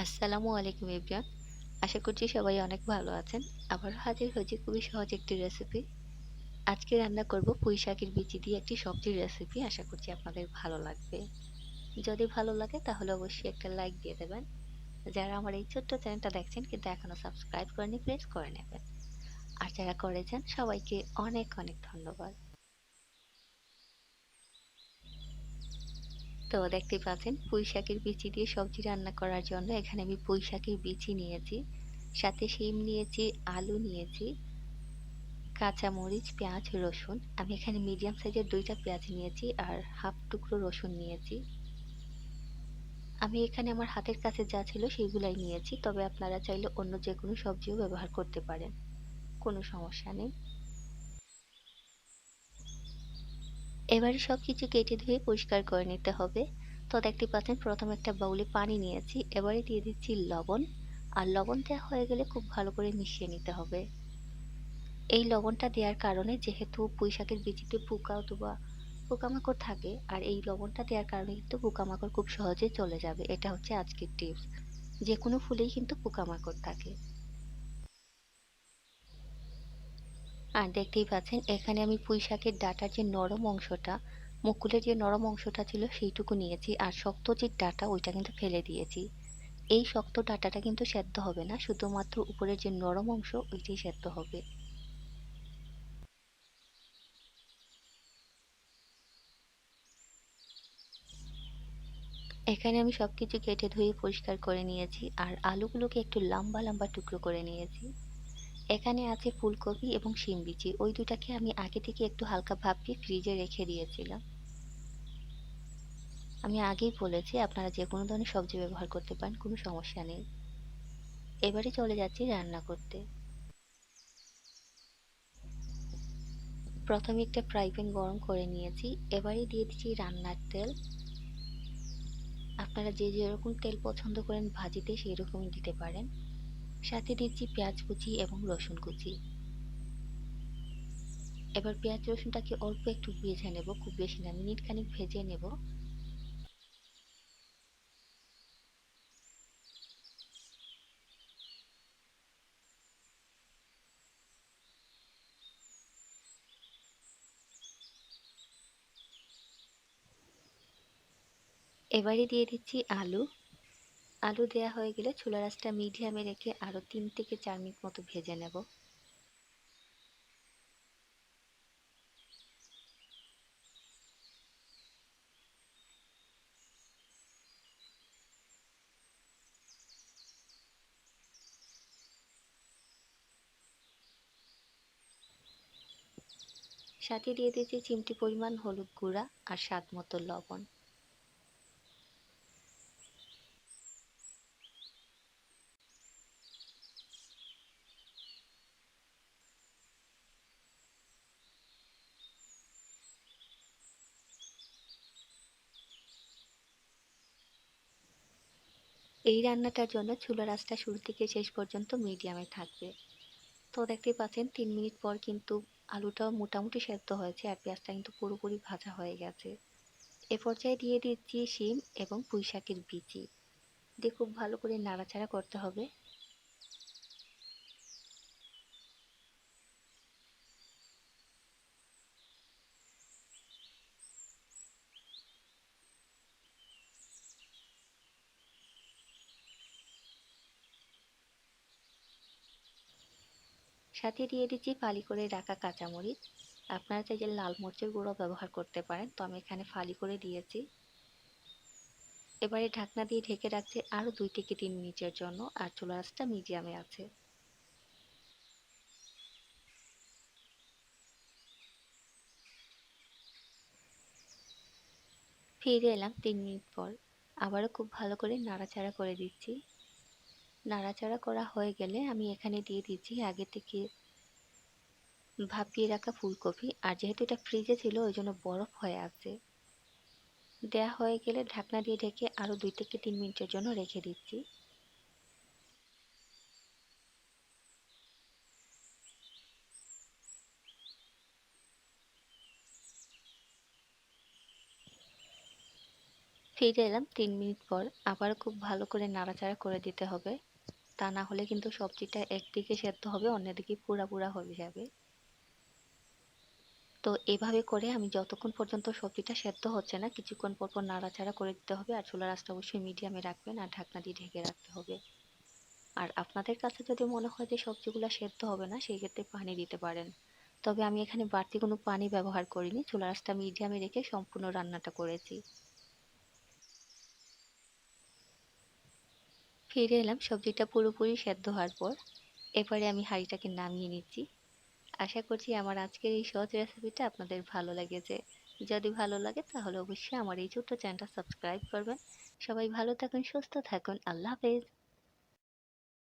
আসসালামু আলাইকুম এভরিওয়ান। আশা করছি সবাই অনেক ভালো আছেন। আবারও হাজির হয়েছি খুবই সহজ একটি রেসিপি। আজকে রান্না করব পুঁই শাকের বিচি দিয়ে একটি সবজির রেসিপি। আশা করছি আপনাদের ভালো লাগবে। যদি ভালো লাগে তাহলে অবশ্যই একটা লাইক দিয়ে দেবেন। যারা আমার এই ছোট্ট চ্যানেলটা দেখছেন কিন্তু এখনো সাবস্ক্রাইব করেনি প্লিজ করে নেবেন। আর যারা করেছেন সবাইকে অনেক অনেক ধন্যবাদ। তো দেখতেই পাচ্ছেন পুঁই শাকের বিচি দিয়ে সবজি রান্না করার জন্য এখানে আমি পুঁই শাকের বিচি নিয়েছি, সাথে শিম নিয়েছি, আলু নিয়েছি, কাঁচামরিচ, পেঁয়াজ, রসুন। আমি এখানে মিডিয়াম সাইজের ২ টা পেঁয়াজ নিয়েছি আর হাফ টুকরো রসুন নিয়েছি। আমি এখানে আমার হাতের কাছে যা ছিল সেগুলাই নিয়েছি। তবে আপনারা চাইলে অন্য যেকোনো সবজিও ব্যবহার করতে পারেন। কোনো সমস্যা নেই। এবারে সবকিছু কেটে ধুয়ে পরিষ্কার করে নিতে হবে। তো দেখতে পাচ্ছেন প্রথমে একটা বাউলে পানি নিয়েছি। এবারে দিয়ে দিচ্ছি লবণ। আর লবণ দেওয়া হয়ে গেলে খুব ভালো করে মিশিয়ে নিতে হবে। এই লবণটা দেওয়ার কারণে যেহেতু পুঁইশাকের বিচিতে পোকা অথবা পোকামাকড় থাকে আর এই লবণটা দেওয়ার কারণে কিন্তু পোকামাকড় খুব সহজে চলে যাবে। এটা হচ্ছে আজকের টিপস। যে কোনো ফুলেই কিন্তু পোকামাকড় থাকে। আর দেখতেই পাচ্ছেন এখানে আমি পুঁইশাকের ডাঁটার যে নরম অংশটা, মুকুলের যে নরম অংশটা ছিল সেইটুকু নিয়েছি আর শক্ত যে ডাঁটা ওইটা কিন্তু ফেলে দিয়েছি। এই শক্ত ডাঁটাটা কিন্তু সেদ্ধ হবে না, শুধুমাত্র উপরের যে নরম অংশ ওইটাই সেদ্ধ হবে। এখানে আমি সবকিছু কেটে ধুয়ে পরিষ্কার করে নিয়েছি আর আলুগুলোকে একটু লম্বা লম্বা টুকরো করে নিয়েছি। এখানে আছে ফুলকপি এবং শিম বিচি, ওই দুটাকে আমি আগে থেকে একটু হালকা ভাপিয়ে ফ্রিজে রেখে দিয়েছিলাম। আমি আগেই বলেছি আপনারা যে কোনো ধরনের সবজি ব্যবহার করতে পারেন, কোনো সমস্যা নেই। এবারে চলে যাচ্ছি রান্না করতে। প্রথমে একটা ফ্রাই প্যান গরম করে নিয়েছি। এবারে দিয়ে দিচ্ছি রান্নার তেল। আপনারা যে যেরকম তেল পছন্দ করেন ভাজিতে সেই রকমই দিতে পারেন। সাথে দিচ্ছি পেঁয়াজ কুচি এবং রসুন কুচি। এবার পেঁয়াজ রসুনটাকে অল্প একটু ভেজে নেব, খুব বেশি না, মিনিট খানিক ভেজে নেব। এবারে দিয়ে দিচ্ছি আলু। আলু দেয়া হয়ে গেলে চুলার আঁচটা মিডিয়ামে রেখে আরো ৩ থেকে ৪ মিনিট মতো ভেজে নেব। সাথে দিয়ে দিচ্ছি চিমটি পরিমাণ হলুদ গুঁড়া আর স্বাদ মতো লবণ। এই রান্নাটার জন্য চুলার আঁচটা শুরু থেকে শেষ পর্যন্ত মিডিয়ামে থাকবে। তো দেখতেই পাচ্ছেন ৩ মিনিট পর কিন্তু আলুটাও মোটামুটি সেদ্ধ হয়েছে আর পেঁয়াজটা কিন্তু পুরোপুরি ভাজা হয়ে গেছে। এ পর্যায়ে দিয়ে দিচ্ছি শিম এবং পুঁই শাকের বিচি দিয়ে খুব ভালো করে নাড়াচাড়া করতে হবে। সাথে দিয়ে দিচ্ছি ফালি করে রাখা কাঁচামরিচ। আপনারা চাইলে লাল মরিচের গুঁড়ো ব্যবহার করতে পারেন, তো আমি এখানে ফালি করে দিয়েছি। এবারে ঢাকনা দিয়ে ঢেকে রাখছি আরো ২ থেকে ৩ মিনিটের জন্য আর চুলার আঁচটা মিডিয়ামে আছে। ফিরে এলাম ৩ মিনিট পর। আবারও খুব ভালো করে নাড়াচাড়া করে দিচ্ছি। নাড়াচাড়া করা হয়ে গেলে আমি এখানে দিয়ে দিচ্ছি আগে থেকে ভাপিয়ে রাখা ফুলকপি, আর যেহেতু এটা ফ্রিজে ছিল ওই জন্য বরফ হয়ে আছে। দেয়া হয়ে গেলে ঢাকনা দিয়ে ঢেকে আরো ২ থেকে ৩ মিনিটের জন্য রেখে দিচ্ছি। ফিরে এলাম ৩ মিনিট পর। আবারও খুব ভালো করে নাড়াচাড়া করে দিতে হবে। তা না হলে কিন্তু সবজিটা একদিকে সেদ্ধ হবে, অন্যদিকে পুড়া, পুড়া হয়ে যাবে। তো এভাবে করে আমি যতক্ষণ পর্যন্ত সবজিটা সেদ্ধ হচ্ছে না, কিছুক্ষণ পর, পর নাড়াচাড়া করে দিতে হবে। আর চুলার আঁচটা অবশ্যই মিডিয়ামে রাখবেন আর ঢাকনা দিয়ে ঢেকে রাখতে হবে। আর আপনাদের কাছে যদি মনে হয় যে সবজিগুলা সেদ্ধ হবে না, সেই ক্ষেত্রে পানি দিতে পারেন। তবে আমি এখানে বাড়তি কোনো পানি ব্যবহার করিনি। চুলার আঁচটা মিডিয়ামে রেখে সম্পূর্ণ রান্নাটা করেছি। ফিরে এলাম সবজিটা পুরোপুরি সেদ্ধ হওয়ার পর। এবারে আমি হাঁড়িটাকে নামিয়ে নিচ্ছি। আশা করছি আমার আজকের এই সহজ রেসিপিটা আপনাদের ভালো লেগেছে। যদি ভালো লাগে তাহলে অবশ্যই আমার এই ছোট্ট চ্যানেলটা সাবস্ক্রাইব করবেন। সবাই ভালো থাকুন, সুস্থ থাকুন। আল্লাহ হাফেজ।